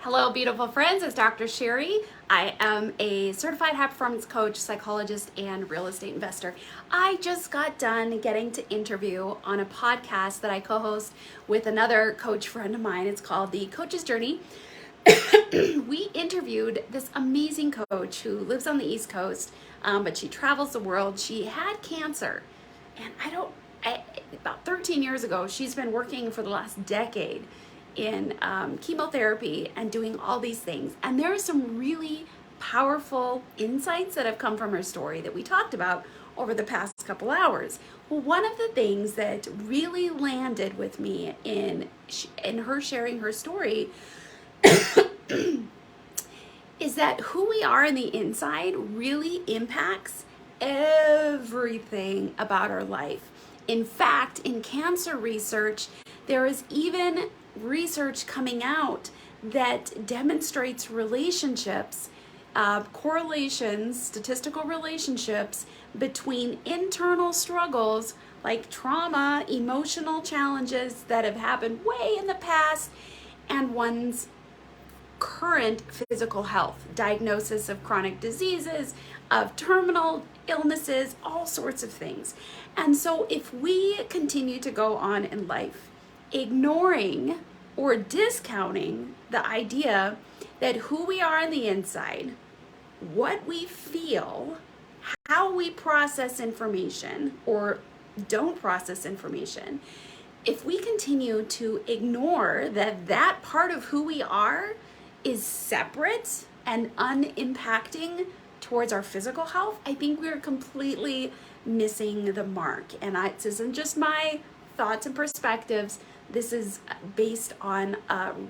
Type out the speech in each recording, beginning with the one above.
Hello, beautiful friends. It's Dr. Sherry. I am a certified high performance coach, psychologist, and real estate investor. I just got done getting to interview on a podcast that I co-host with another coach friend of mine. It's called The Coach's Journey. We interviewed this amazing coach who lives on the East Coast, but she travels the world. She had cancer, and about 13 years ago, she's been working for the last decade in chemotherapy and doing all these things. And there are some really powerful insights that have come from her story that we talked about over the past couple hours. Well, one of the things that really landed with me in her sharing her story is that who we are on the inside really impacts everything about our life. In fact, in cancer research, there is even research coming out that demonstrates relationships, correlations, statistical relationships between internal struggles like trauma, emotional challenges that have happened way in the past, and one's current physical health, diagnosis of chronic diseases, of terminal illnesses, all sorts of things. And so if we continue to go on in life ignoring or discounting the idea that who we are on the inside, what we feel, how we process information or don't process information, if we continue to ignore that part of who we are is separate and unimpacting towards our physical health, I think we're completely missing the mark. And this isn't just my thoughts and perspectives. This is based on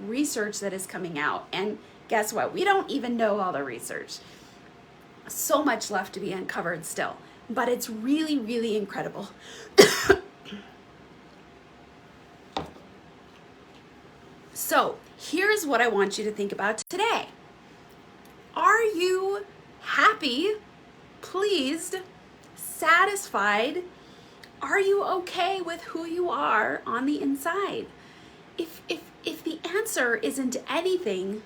research that is coming out. And guess what? We don't even know all the research. So much left to be uncovered still. But it's really, really incredible. So here's what I want you to think about today. Are you happy, pleased, satisfied? Are you okay with who you are on the inside? If the answer isn't anything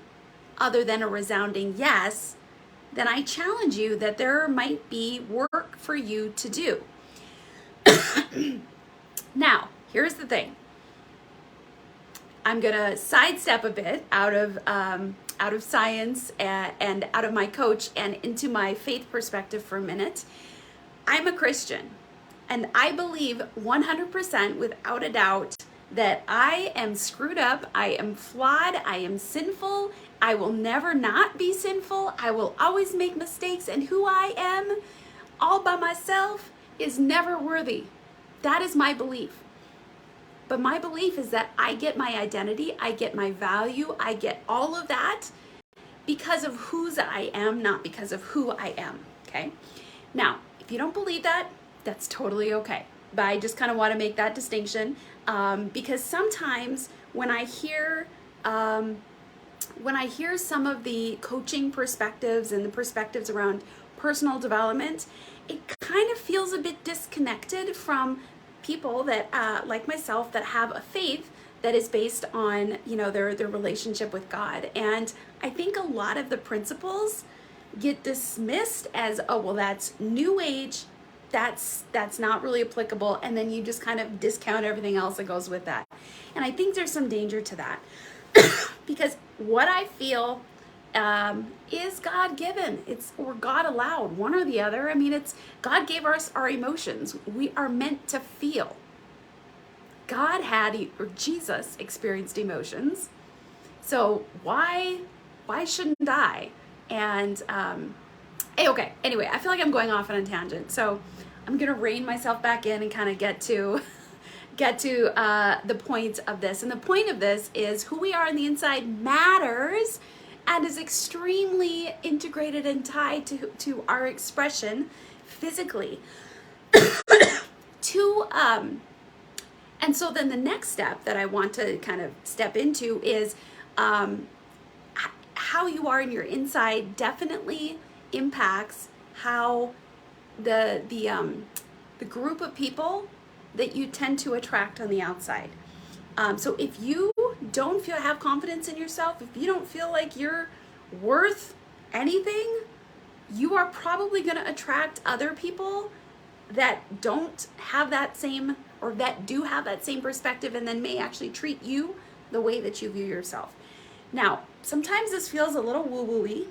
other than a resounding yes, then I challenge you that there might be work for you to do. Now, here's the thing. I'm gonna sidestep a bit out of science and out of my coach and into my faith perspective for a minute. I'm a Christian. And I believe 100% without a doubt that I am screwed up, I am flawed, I am sinful, I will never not be sinful, I will always make mistakes, and who I am all by myself is never worthy. That is my belief. But my belief is that I get my identity, I get my value, I get all of that because of whose I am, not because of who I am, okay? Now, if you don't believe that, that's totally okay. But I just kind of want to make that distinction because sometimes when I hear some of the coaching perspectives and the perspectives around personal development, it kind of feels a bit disconnected from people that like myself that have a faith that is based on their relationship with God. And I think a lot of the principles get dismissed as, oh well, that's new age. That's not really applicable, and then you just kind of discount everything else that goes with that. And I think there's some danger to that because what I feel is God given, or God allowed, one or the other. I mean, it's God gave us our emotions. We are meant to feel. God or Jesus experienced emotions, so why shouldn't I? And okay, anyway, I feel like I'm going off on a tangent, so I'm gonna rein myself back in and kind of get to the point of this. And the point of this is who we are on the inside matters and is extremely integrated and tied to our expression physically. And so then the next step that I want to kind of step into is how you are in your inside definitely impacts how the group of people that you tend to attract on the outside. So if you you don't have confidence in yourself, if you don't feel like you're worth anything, you are probably going to attract other people that don't have that same, or that do have that same perspective, and then may actually treat you the way that you view yourself. Now, sometimes this feels a little woo-woo-y,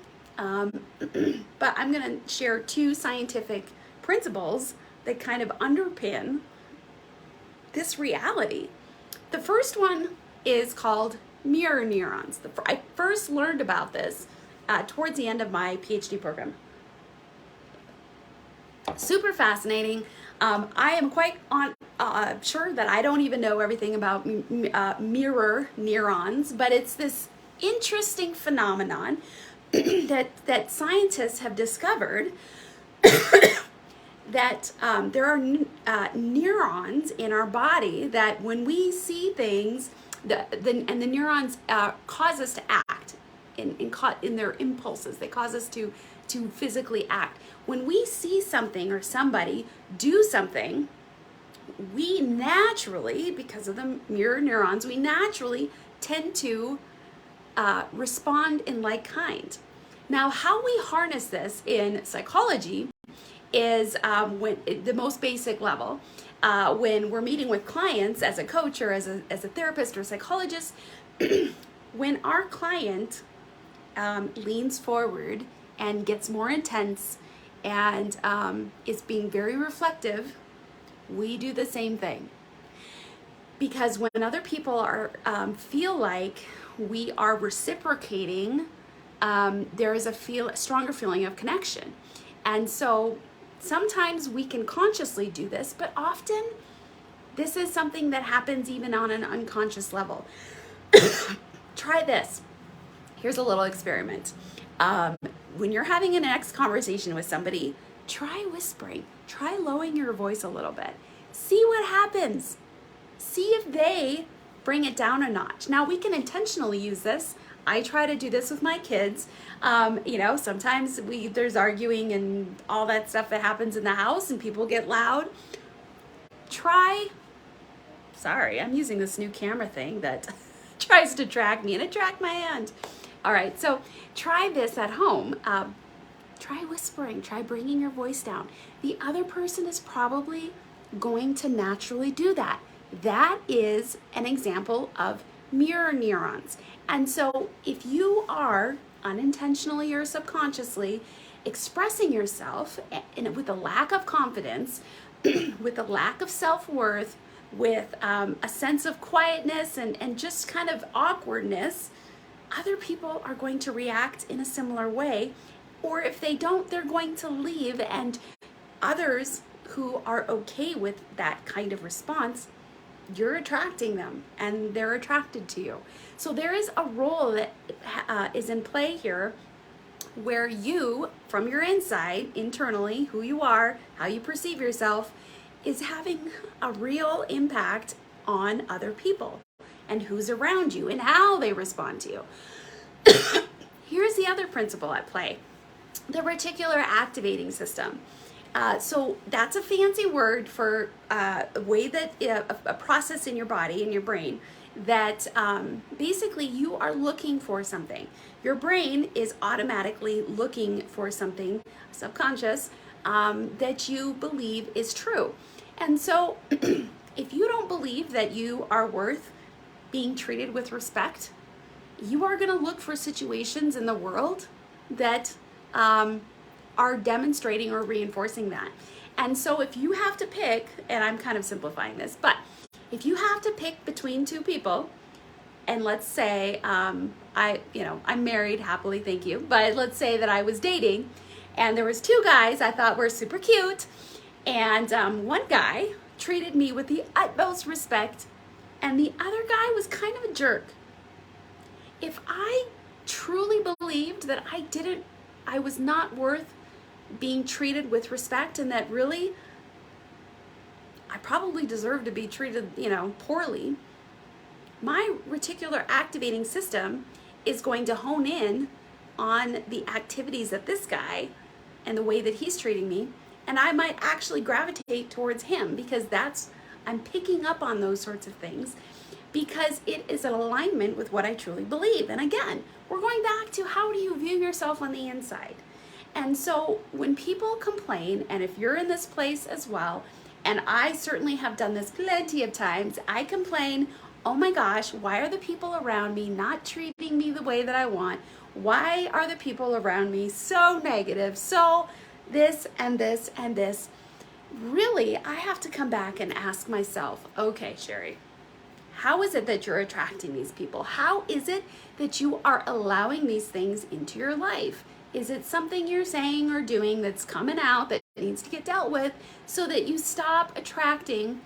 but I'm going to share 2 scientific principles that kind of underpin this reality. The first one is called mirror neurons. I first learned about this towards the end of my PhD program. Super fascinating. I am quite sure that I don't even know everything about mirror neurons, but it's this interesting phenomenon that scientists have discovered that there are neurons in our body that when we see things, and the neurons cause us to act in their impulses. They cause us to physically act. When we see something or somebody do something, we naturally, because of the mirror neurons, we naturally tend to respond in like kind. Now, how we harness this in psychology is when the most basic level, when we're meeting with clients as a coach or as a therapist or psychologist, when our client leans forward and gets more intense and is being very reflective, we do the same thing. Because when other people are feel like we are reciprocating, there is a stronger feeling of connection. And so sometimes we can consciously do this, but often this is something that happens even on an unconscious level. Try this. Here's a little experiment. When you're having a next conversation with somebody, try whispering. Try lowering your voice a little bit. See what happens. See if they bring it down a notch. Now, we can intentionally use this. I try to do this with my kids. Sometimes there's arguing and all that stuff that happens in the house and people get loud. Sorry, I'm using this new camera thing that tries to track me and it tracked my hand. All right, so try this at home. Try whispering, try bringing your voice down. The other person is probably going to naturally do that. That is an example of mirror neurons. And so if you are unintentionally or subconsciously expressing yourself with a lack of confidence, with a lack of self-worth, with a sense of quietness and just kind of awkwardness, other people are going to react in a similar way. Or if they don't, they're going to leave, and others who are okay with that kind of response, you're attracting them and they're attracted to you. So there is a role that is in play here where you, from your inside, internally, who you are, how you perceive yourself, is having a real impact on other people and who's around you and how they respond to you. Here's the other principle at play: the reticular activating system. So that's a fancy word for a way that a process in your body, in your brain, that basically you are looking for something. Your brain is automatically looking for something subconscious that you believe is true. And so if you don't believe that you are worth being treated with respect, you are going to look for situations in the world that are demonstrating or reinforcing that. And so if you have to pick, and I'm kind of simplifying this, but if you have to pick between 2 people, and let's say I'm married happily, thank you, but let's say that I was dating and there was 2 guys I thought were super cute, and one guy treated me with the utmost respect and the other guy was kind of a jerk. If I truly believed that I was not worth being treated with respect, and that really I probably deserve to be treated, poorly, my reticular activating system is going to hone in on the activities of this guy and the way that he's treating me, and I might actually gravitate towards him because I'm picking up on those sorts of things. because it is in alignment with what I truly believe. And again, we're going back to how do you view yourself on the inside? And so when people complain, and if you're in this place as well, and I certainly have done this plenty of times, I complain, oh my gosh, why are the people around me not treating me the way that I want? Why are the people around me so negative, so this and this and this? Really, I have to come back and ask myself, okay, Sherry, how is it that you're attracting these people? How is it that you are allowing these things into your life? Is it something you're saying or doing that's coming out that needs to get dealt with so that you stop attracting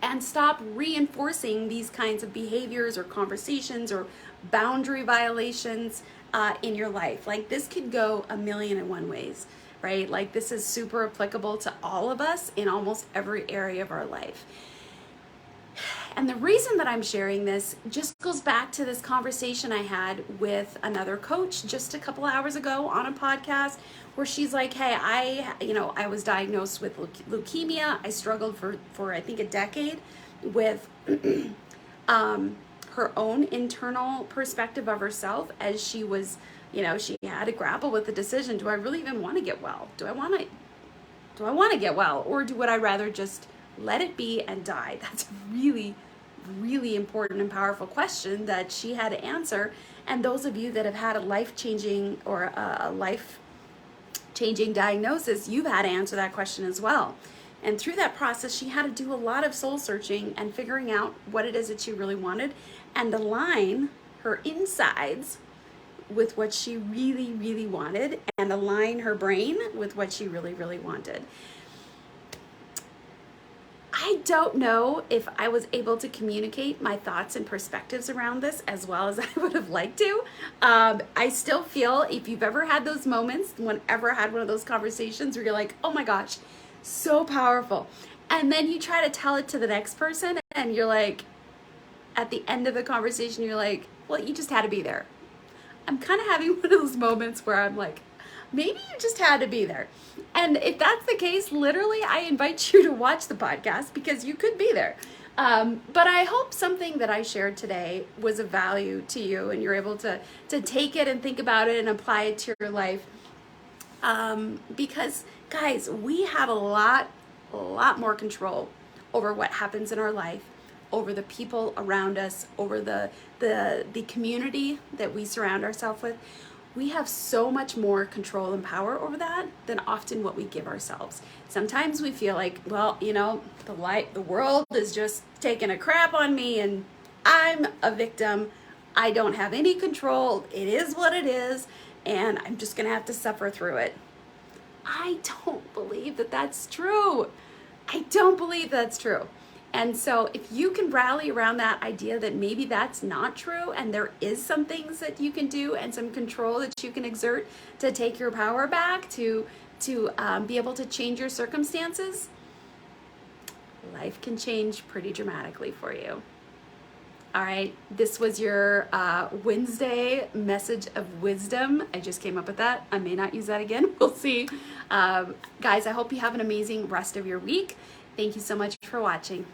and stop reinforcing these kinds of behaviors or conversations or boundary violations in your life? Like, this could go a million and one ways, right? Like, this is super applicable to all of us in almost every area of our life. And the reason that I'm sharing this just goes back to this conversation I had with another coach just a couple hours ago on a podcast, where she's like, hey, I was diagnosed with leukemia. I struggled for I think a decade with her own internal perspective of herself as she was, she had to grapple with the decision, do I really even want to get well? Do I want to get well? Or would I rather just let it be and die? That's a really, really important and powerful question that she had to answer. And those of you that have had a life-changing or a life-changing diagnosis, you've had to answer that question as well. And through that process, she had to do a lot of soul searching and figuring out what it is that she really wanted and align her insides with what she really, really wanted and align her brain with what she really, really wanted. I don't know if I was able to communicate my thoughts and perspectives around this as well as I would have liked to. I still feel, if you've ever had those moments, whenever had one of those conversations where you're like, oh my gosh, so powerful. And then you try to tell it to the next person and you're like, at the end of the conversation, you're like, well, you just had to be there. I'm kind of having one of those moments where I'm like, maybe you just had to be there. And if that's the case, literally, I invite you to watch the podcast because you could be there. But I hope something that I shared today was of value to you and you're able to take it and think about it and apply it to your life. Because, guys, we have a lot more control over what happens in our life, over the people around us, over the community that we surround ourselves with. We have so much more control and power over that than often what we give ourselves. Sometimes we feel like, well, the world is just taking a crap on me and I'm a victim. I don't have any control. It is what it is, and I'm just gonna have to suffer through it. I don't believe that that's true. I don't believe that's true. And so if you can rally around that idea that maybe that's not true and there is some things that you can do and some control that you can exert to take your power back, to be able to change your circumstances, life can change pretty dramatically for you. All right, this was your Wednesday message of wisdom. I just came up with that. I may not use that again. We'll see. Guys, I hope you have an amazing rest of your week. Thank you so much for watching.